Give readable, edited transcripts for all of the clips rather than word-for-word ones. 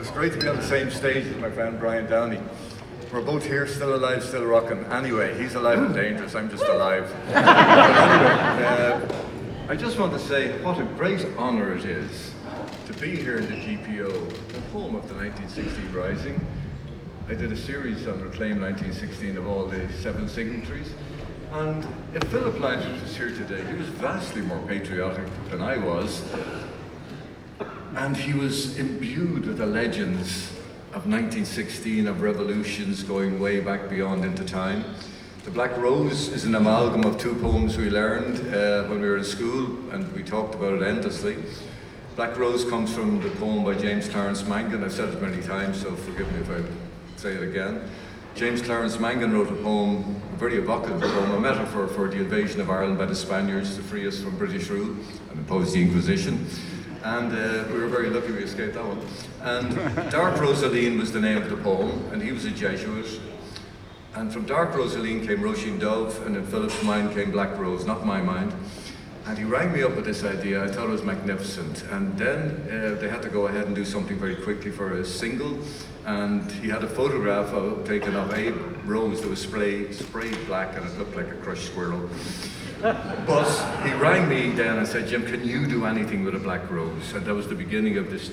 It's great to be on the same stage as my friend Brian Downey. We're both here, still alive, still rocking. Anyway, he's alive and dangerous, I'm just alive. But anyway, I just want to say what a great honour it is to be here in the GPO, the home of the 1916 Rising. I did a series on Reclaim 1916 of all the 7 signatories. And if Philip Blanchard was here today, he was vastly more patriotic than I was. And he was imbued with the legends of 1916, of revolutions going way back beyond into time. The Black Rose is an amalgam of 2 poems we learned when we were in school, and we talked about it endlessly. Black Rose comes from the poem by James Clarence Mangan. I've said it many times, so forgive me if I say it again. James Clarence Mangan wrote a poem, a very evocative poem, a metaphor for the invasion of Ireland by the Spaniards to free us from British rule and oppose the Inquisition. And we were very lucky we escaped that one. And Dark Rosaleen was the name of the poem, and he was a Jesuit. And from Dark Rosaleen came Roisin Dove, and in Philip's mind came Black Rose, not my mind. And he rang me up with this idea. I thought it was magnificent. And then they had to go ahead and do something very quickly for a single. And he had a photograph taken of a rose that was sprayed black, and it looked like a crushed squirrel. But he rang me then and said, Jim, can you do anything with a black rose? And that was the beginning of this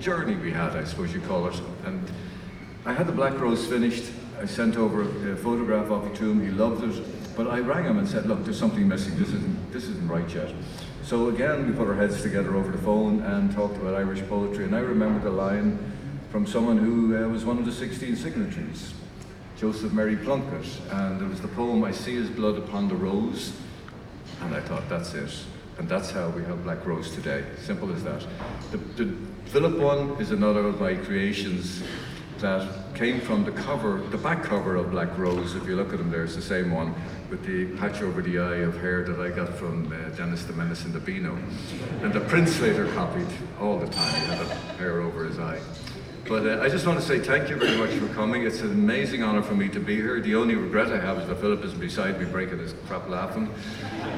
journey we had, I suppose you call it. And I had the black rose finished. I sent over a photograph of it to him. He loved it. But I rang him and said, look, there's something missing. This isn't right yet. So again, we put our heads together over the phone and talked about Irish poetry. And I remembered a line from someone who was one of the 16 signatories, Joseph Mary Plunkett. And it was the poem, I See His Blood Upon the Rose. And I thought, that's it. And that's how we have Black Rose today. Simple as that. The Philip one is another of my creations that came from the back cover of Black Rose. If you look at them there, it's the same one with the patch over the eye of hair that I got from Dennis the Menace in the Beano. And the Prince later copied all the time. He had a hair over his eye. But I just want to say thank you very much for coming. It's an amazing honour for me to be here. The only regret I have is that Philip isn't beside me breaking his crap laughing.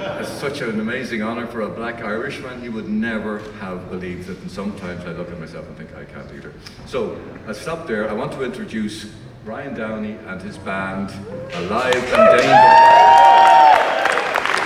It's such an amazing honour for a black Irishman. He would never have believed it, and sometimes I look at myself and think I can't either. So I'll stop there. I want to introduce Brian Downey and his band, Alive and Dangerous.